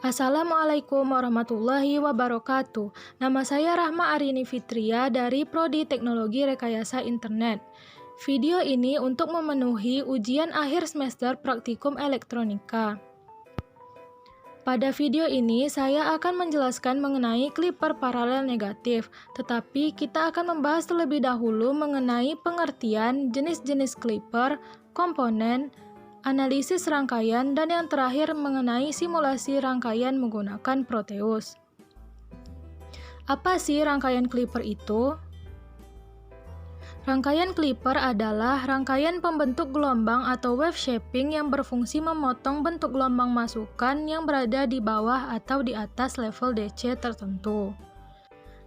Assalamualaikum warahmatullahi wabarakatuh. Nama saya Rahma Arini Fitria dari Prodi Teknologi Rekayasa Internet. Video ini untuk memenuhi ujian akhir semester praktikum elektronika. Pada video ini, saya akan menjelaskan mengenai klipper paralel negatif, tetapi kita akan membahas terlebih dahulu mengenai pengertian jenis-jenis klipper, komponen, analisis rangkaian, dan yang terakhir mengenai simulasi rangkaian menggunakan Proteus. Apa sih rangkaian klipper itu? Rangkaian klipper adalah rangkaian pembentuk gelombang atau wave shaping yang berfungsi memotong bentuk gelombang masukan yang berada di bawah atau di atas level DC tertentu.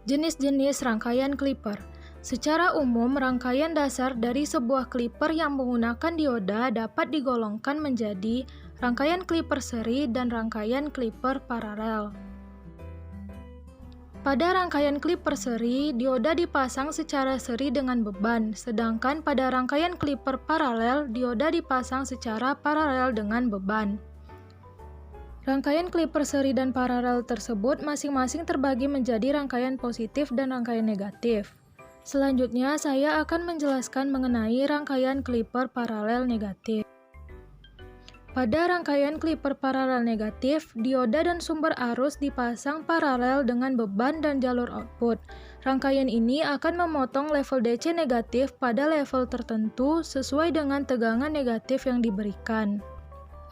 Jenis-jenis rangkaian klipper. Secara umum, rangkaian dasar dari sebuah klipper yang menggunakan dioda dapat digolongkan menjadi rangkaian klipper seri dan rangkaian klipper paralel. Pada rangkaian klipper seri, dioda dipasang secara seri dengan beban, sedangkan pada rangkaian klipper paralel, dioda dipasang secara paralel dengan beban. Rangkaian klipper seri dan paralel tersebut masing-masing terbagi menjadi rangkaian positif dan rangkaian negatif. Selanjutnya, saya akan menjelaskan mengenai rangkaian klipper paralel negatif. Pada rangkaian klipper paralel negatif, dioda dan sumber arus dipasang paralel dengan beban dan jalur output. Rangkaian ini akan memotong level DC negatif pada level tertentu sesuai dengan tegangan negatif yang diberikan.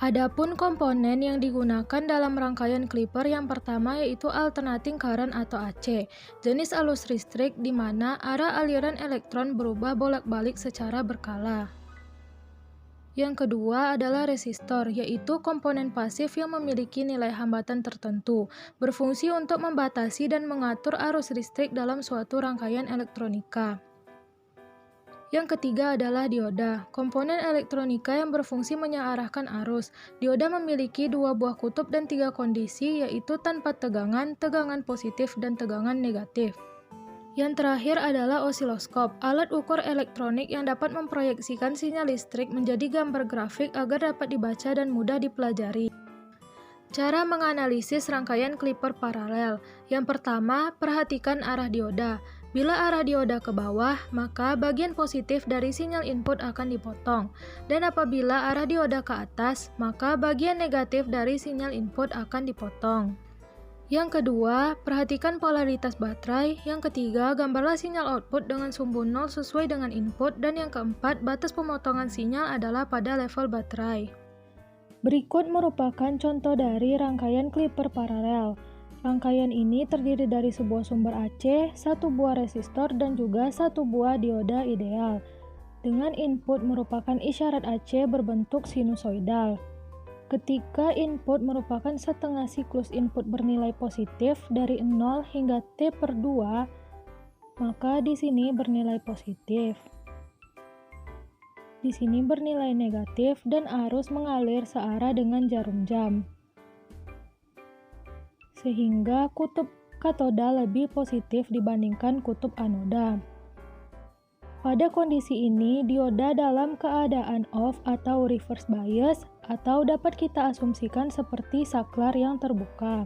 Adapun komponen yang digunakan dalam rangkaian klipper yang pertama yaitu alternating current atau AC, jenis arus listrik di mana arah aliran elektron berubah bolak-balik secara berkala. Yang kedua adalah resistor, yaitu komponen pasif yang memiliki nilai hambatan tertentu, berfungsi untuk membatasi dan mengatur arus listrik dalam suatu rangkaian elektronika. Yang ketiga adalah dioda, komponen elektronika yang berfungsi menyearahkan arus. Dioda memiliki dua buah kutub dan tiga kondisi, yaitu tanpa tegangan, tegangan positif, dan tegangan negatif. Yang terakhir adalah osiloskop, alat ukur elektronik yang dapat memproyeksikan sinyal listrik menjadi gambar grafik agar dapat dibaca dan mudah dipelajari. Cara menganalisis rangkaian klipper paralel. Yang pertama, perhatikan arah dioda. Bila arah dioda ke bawah, maka bagian positif dari sinyal input akan dipotong. Dan apabila arah dioda ke atas, maka bagian negatif dari sinyal input akan dipotong. Yang kedua, perhatikan polaritas baterai. Yang ketiga, gambarlah sinyal output dengan sumbu 0 sesuai dengan input. Dan yang keempat, batas pemotongan sinyal adalah pada level baterai. Berikut merupakan contoh dari rangkaian klipper paralel. Rangkaian ini terdiri dari sebuah sumber AC, satu buah resistor, dan juga satu buah dioda ideal. Dengan input merupakan isyarat AC berbentuk sinusoidal. Ketika input merupakan setengah siklus input bernilai positif dari 0 hingga T/2, maka di sini bernilai positif. Di sini bernilai negatif dan arus mengalir searah dengan jarum jam. Sehingga kutub katoda lebih positif dibandingkan kutub anoda. Pada kondisi ini, dioda dalam keadaan off atau reverse bias atau dapat kita asumsikan seperti saklar yang terbuka.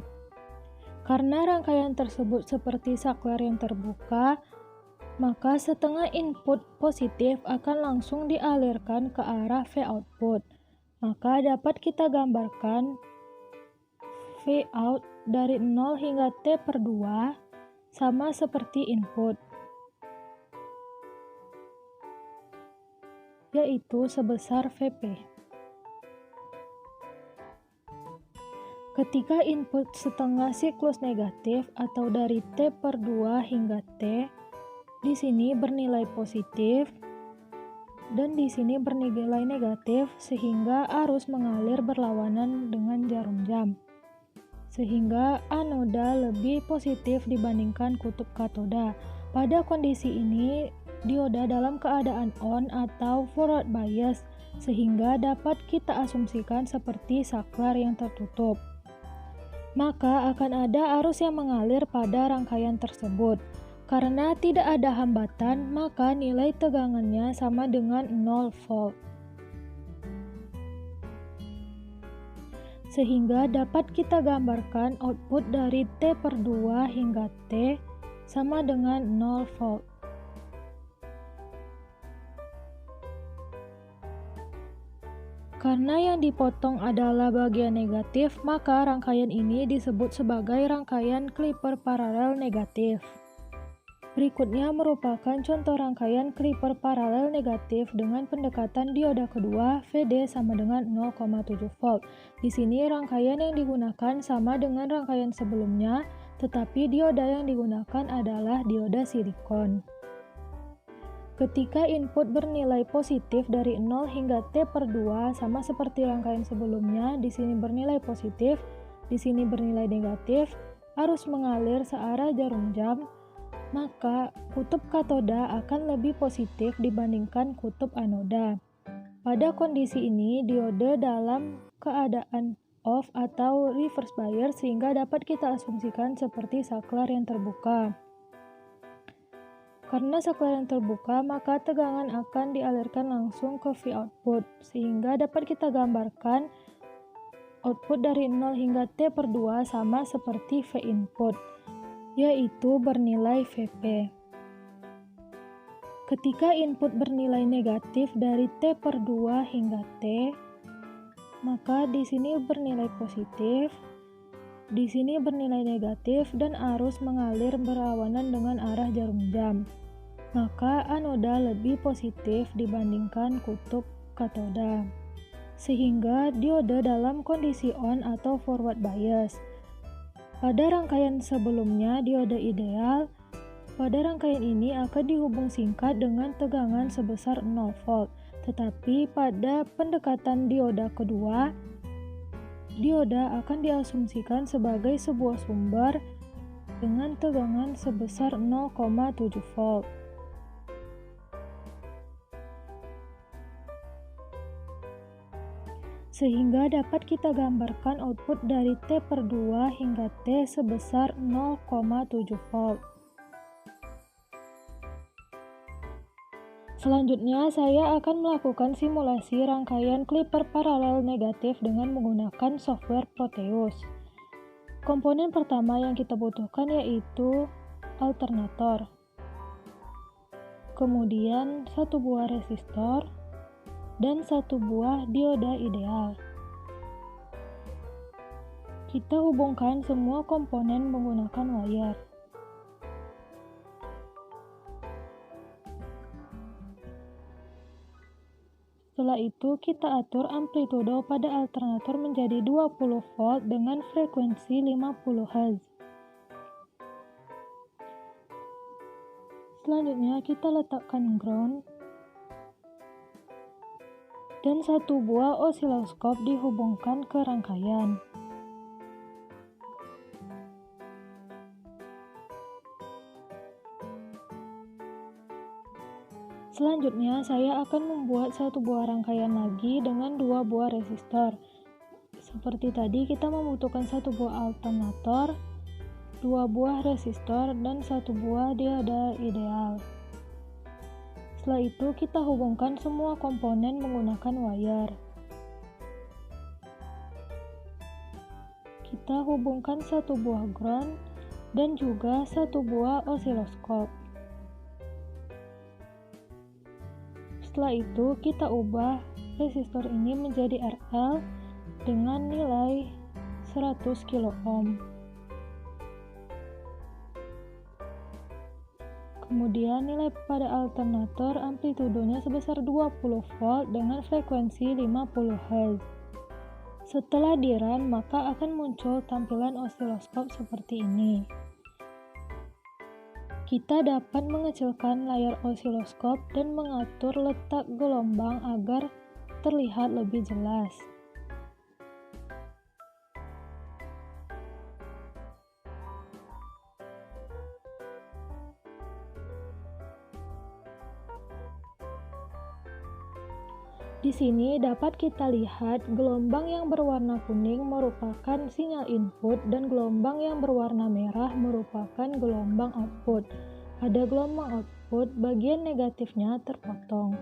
Karena rangkaian tersebut seperti saklar yang terbuka, maka setengah input positif akan langsung dialirkan ke arah V output. Maka dapat kita gambarkan V out dari 0 hingga T/2 sama seperti input, yaitu sebesar Vp. Ketika input setengah siklus negatif atau dari T/2 hingga T, di sini bernilai positif dan di sini bernilai negatif sehingga arus mengalir berlawanan dengan jarum jam. Sehingga anoda lebih positif dibandingkan kutub katoda. Pada kondisi ini, dioda dalam keadaan on atau forward bias, sehingga dapat kita asumsikan seperti saklar yang tertutup. Maka akan ada arus yang mengalir pada rangkaian tersebut. Karena tidak ada hambatan, maka nilai tegangannya sama dengan 0 volt. Sehingga dapat kita gambarkan output dari T/2 hingga T sama dengan 0 volt. Karena yang dipotong adalah bagian negatif, maka rangkaian ini disebut sebagai rangkaian Clipper paralel negatif. Berikutnya merupakan contoh rangkaian Clipper paralel negatif dengan pendekatan dioda kedua VD sama dengan 0,7 volt. Di sini rangkaian yang digunakan sama dengan rangkaian sebelumnya, tetapi dioda yang digunakan adalah dioda silikon. Ketika input bernilai positif dari 0 hingga T/2 sama seperti rangkaian sebelumnya, di sini bernilai positif, di sini bernilai negatif, arus mengalir searah jarum jam, maka kutub katoda akan lebih positif dibandingkan kutub anoda. Pada kondisi ini, diode dalam keadaan off atau reverse bias sehingga dapat kita asumsikan seperti saklar yang terbuka. Karena saklar yang terbuka, maka tegangan akan dialirkan langsung ke V output, sehingga dapat kita gambarkan output dari 0 hingga T/2 sama seperti V input, yaitu bernilai Vp. Ketika input bernilai negatif dari T/2 hingga T, maka di sini bernilai positif, di sini bernilai negatif, dan arus mengalir berlawanan dengan arah jarum jam. Maka anoda lebih positif dibandingkan kutub katoda. Sehingga diode dalam kondisi on atau forward bias. Pada rangkaian sebelumnya diode ideal, pada rangkaian ini akan dihubung singkat dengan tegangan sebesar 0 volt. Tetapi pada pendekatan dioda kedua, dioda akan diasumsikan sebagai sebuah sumber dengan tegangan sebesar 0,7 volt. Sehingga dapat kita gambarkan output dari T/2 hingga T sebesar 0,7 volt. Selanjutnya, saya akan melakukan simulasi rangkaian Clipper paralel negatif dengan menggunakan software Proteus. Komponen pertama yang kita butuhkan yaitu alternator. Kemudian satu buah resistor dan satu buah dioda ideal. Kita hubungkan semua komponen menggunakan wire. Setelah itu kita atur amplitudo pada alternator menjadi 20 volt dengan frekuensi 50 Hz. Selanjutnya kita letakkan ground dan satu buah osiloskop dihubungkan ke rangkaian. Selanjutnya, saya akan membuat satu buah rangkaian lagi dengan dua buah resistor. Seperti tadi, kita membutuhkan satu buah alternator, dua buah resistor, dan satu buah dioda ideal. Setelah itu, kita hubungkan semua komponen menggunakan wire. Kita hubungkan satu buah ground dan juga satu buah osiloskop. Setelah itu, kita ubah resistor ini menjadi RL dengan nilai 100 kilo ohm. Kemudian nilai pada alternator amplitudonya sebesar 20 volt dengan frekuensi 50 Hz. Setelah di-run, maka akan muncul tampilan osiloskop seperti ini. Kita dapat mengecilkan layar osiloskop dan mengatur letak gelombang agar terlihat lebih jelas. Di sini dapat kita lihat gelombang yang berwarna kuning merupakan sinyal input dan gelombang yang berwarna merah merupakan gelombang output. Pada gelombang output, bagian negatifnya terpotong.